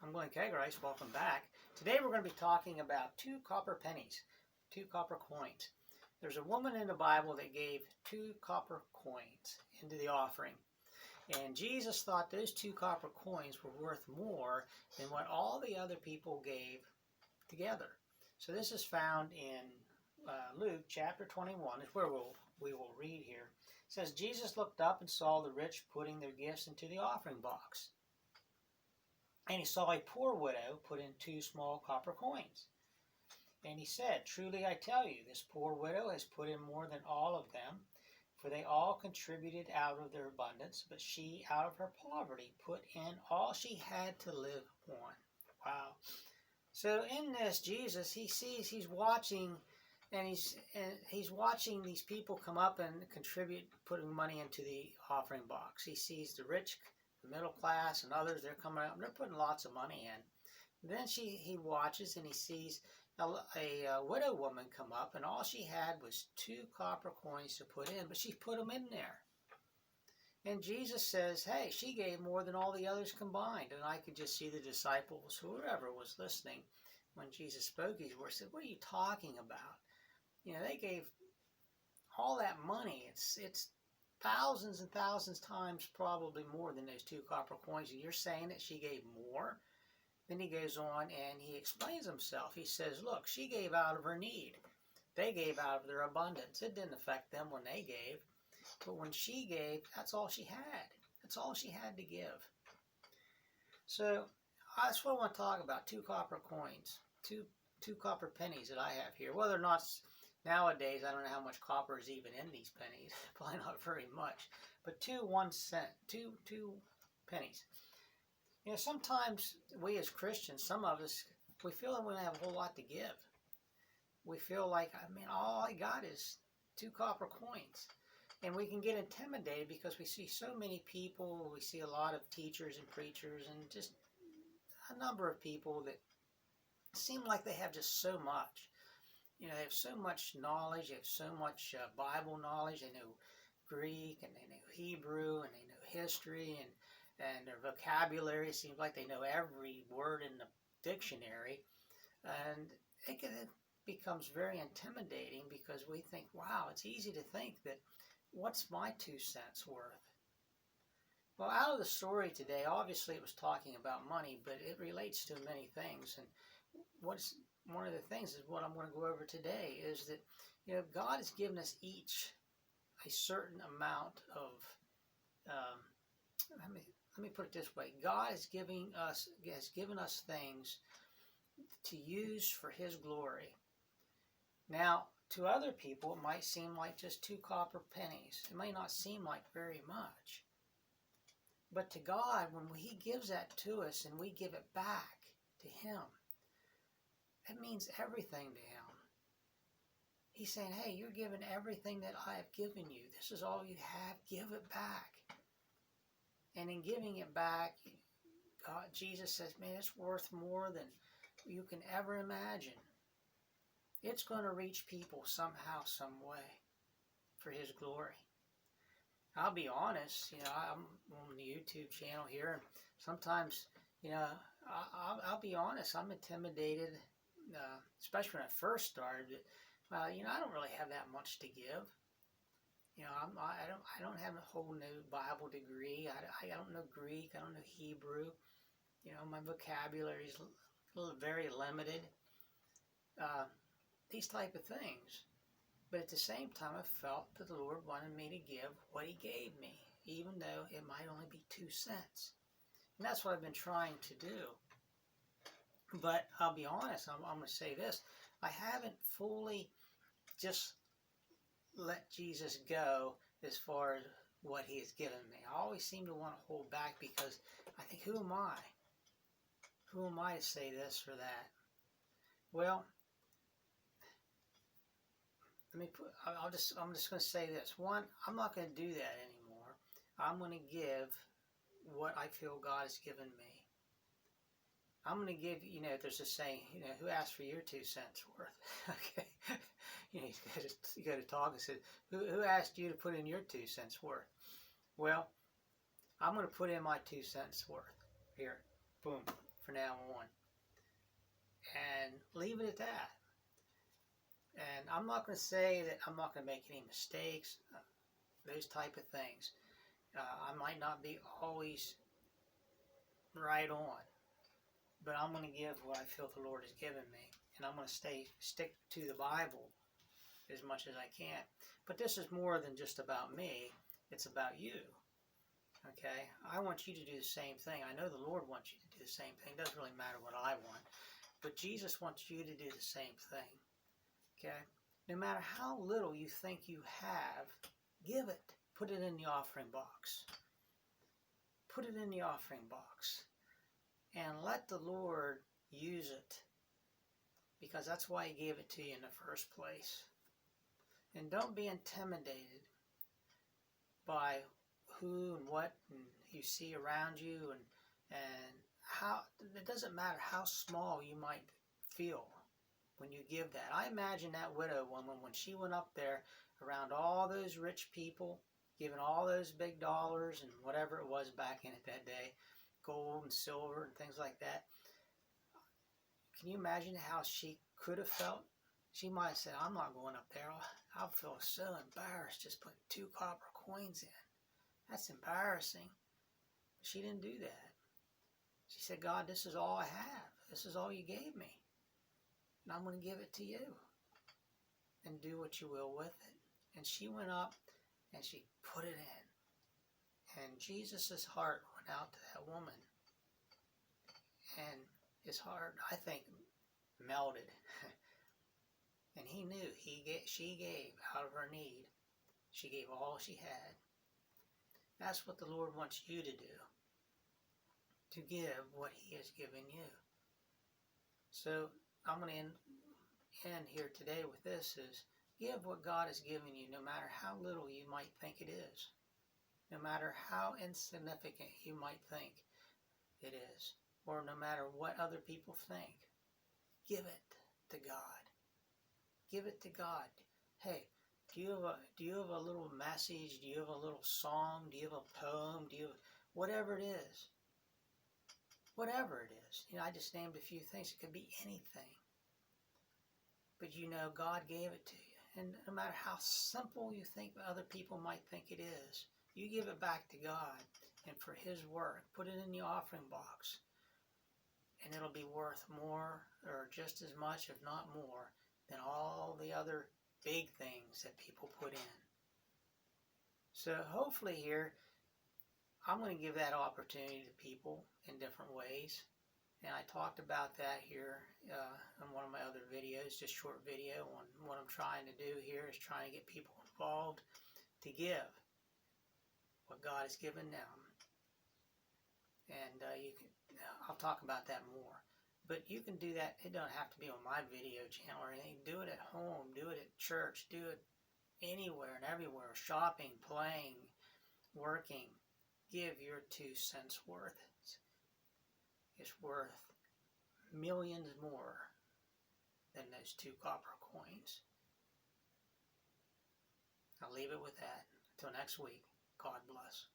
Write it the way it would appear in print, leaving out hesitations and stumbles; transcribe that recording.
I'm Glenn Kegrice. Welcome back. Today we're going to be talking about 2 copper pennies, 2 copper coins. There's a woman in the Bible that gave 2 copper coins into the offering. And Jesus thought those 2 copper coins were worth more than what all the other people gave together. So this is found in Luke chapter 21, is where we will read here. It says, Jesus looked up and saw the rich putting their gifts into the offering box. And he saw a poor widow put in 2 small copper coins. And he said, truly I tell you, this poor widow has put in more than all of them, for they all contributed out of their abundance, but she, out of her poverty, put in all she had to live on. Wow. So in this, Jesus, he's watching, and he's watching these people come up and contribute, putting money into the offering box. He sees the rich, the middle class, and others. They're coming up and they're putting lots of money in. Then he watches and he sees a widow woman come up, and all she had was 2 copper coins to put in, but she put them in there. And Jesus says, hey, she gave more than all the others combined. And I could just see the disciples, whoever was listening, when Jesus spoke these words, said, what are you talking about? You know, they gave all that money. It's thousands and thousands times probably more than those 2 copper coins. And you're saying that she gave more? Then he goes on and he explains himself. He says, look, she gave out of her need. They gave out of their abundance. It didn't affect them when they gave. But when she gave, that's all she had. That's all she had to give. So that's what I want to talk about, 2 copper coins, 2 copper pennies that I have here. Whether or not nowadays, I don't know how much copper is even in these pennies. Probably not very much. But 2 1 cent, 2 pennies. You know, sometimes we as Christians, some of us, we feel that we don't have a whole lot to give. We feel like, all I got is 2 copper coins. And we can get intimidated because we see so many people, we see a lot of teachers and preachers and just a number of people that seem like they have just so much. You know, they have so much knowledge, they have so much Bible knowledge, they know Greek and they know Hebrew and they know history and their vocabulary. It seems like they know every word in the dictionary. And it becomes very intimidating because we think, wow, it's easy to think that what's my 2 cents worth? Well, out of the story today, obviously it was talking about money, but it relates to many things. And what's one of the things is what I'm going to go over today is that, you know, God has given us each a certain amount of, let me put it this way. God has given us things to use for His glory. Now, to other people, it might seem like just 2 copper pennies. It may not seem like very much. But to God, when He gives that to us and we give it back to Him, it means everything to Him. He's saying, hey, you're given everything that I have given you. This is all you have. Give it back. And in giving it back, God, Jesus says, man, it's worth more than you can ever imagine. It's going to reach people somehow, some way for His glory. I'll be honest, you know, I'm on the YouTube channel here, and sometimes, you know, I'll be honest, I'm intimidated, especially when I first started. You know, I don't really have that much to give. You know, I don't have a whole new Bible degree. I don't know Greek. I don't know Hebrew. You know, my vocabulary is very limited. These type of things. But at the same time, I felt that the Lord wanted me to give what He gave me, even though it might only be 2 cents. And that's what I've been trying to do. But I'll be honest, I'm going to say this. I haven't fully just let Jesus go as far as what He has given me. I always seem to want to hold back because I think, who am I? Who am I to say this or that? Well, I'm just going to say this. One, I'm not going to do that anymore. I'm going to give what I feel God has given me. I'm going to give, you know, there's a saying, you know, who asked for your 2 cents worth? Okay. You know, you go to talk and say, who asked you to put in your 2 cents worth? Well, I'm going to put in my 2 cents worth. Here, boom. from now on. And leave it at that. And I'm not going to say that I'm not going to make any mistakes, those type of things. I might not be always right on, but I'm going to give what I feel the Lord has given me. And I'm going to stick to the Bible as much as I can. But this is more than just about me. It's about you. Okay? I want you to do the same thing. I know the Lord wants you to do the same thing. It doesn't really matter what I want. But Jesus wants you to do the same thing. Okay? No matter how little you think you have, give it. Put it in the offering box. Put it in the offering box. And let the Lord use it. Because that's why He gave it to you in the first place. And don't be intimidated by who and what and you see around you and how. It doesn't matter how small you might feel when you give that. I imagine that widow woman when she went up there around all those rich people, giving all those big dollars and whatever it was back in it that day, gold and silver and things like that. Can you imagine how she could have felt? She might have said, I'm not going up there. I'll feel so embarrassed just putting 2 copper coins in. That's embarrassing. But she didn't do that. She said, God, this is all I have. This is all you gave me. And I'm going to give it to you. And do what you will with it. And she went up and she put it in. And Jesus' heart went out to that woman. And his heart, I think, melted. And he knew she gave out of her need. She gave all she had. That's what the Lord wants you to do. To give what He has given you. So I'm going to end here today with this is give what God has given you no matter how little you might think it is. No matter how insignificant you might think it is. Or no matter what other people think. Give it to God. Give it to God. Hey, do you have a little message? Do you have a little song? Do you have a poem? Do you have whatever it is? Whatever it is. You know, I just named a few things. It could be anything. But you know, God gave it to you. And no matter how simple you think other people might think it is, you give it back to God and for His work. Put it in the offering box. And it'll be worth more or just as much, if not more, than all the other big things that people put in. So hopefully here, I'm going to give that opportunity to people in different ways. And I talked about that here in one of my other videos, just short video on what I'm trying to do here is trying to get people involved to give what God has given them. And I'll talk about that more. But you can do that. It don't have to be on my video channel or anything. Do it at home. Do it at church. Do it anywhere and everywhere. Shopping, playing, working. Give your 2 cents worth. It's worth millions more than those 2 copper coins. I'll leave it with that. Until next week, God bless.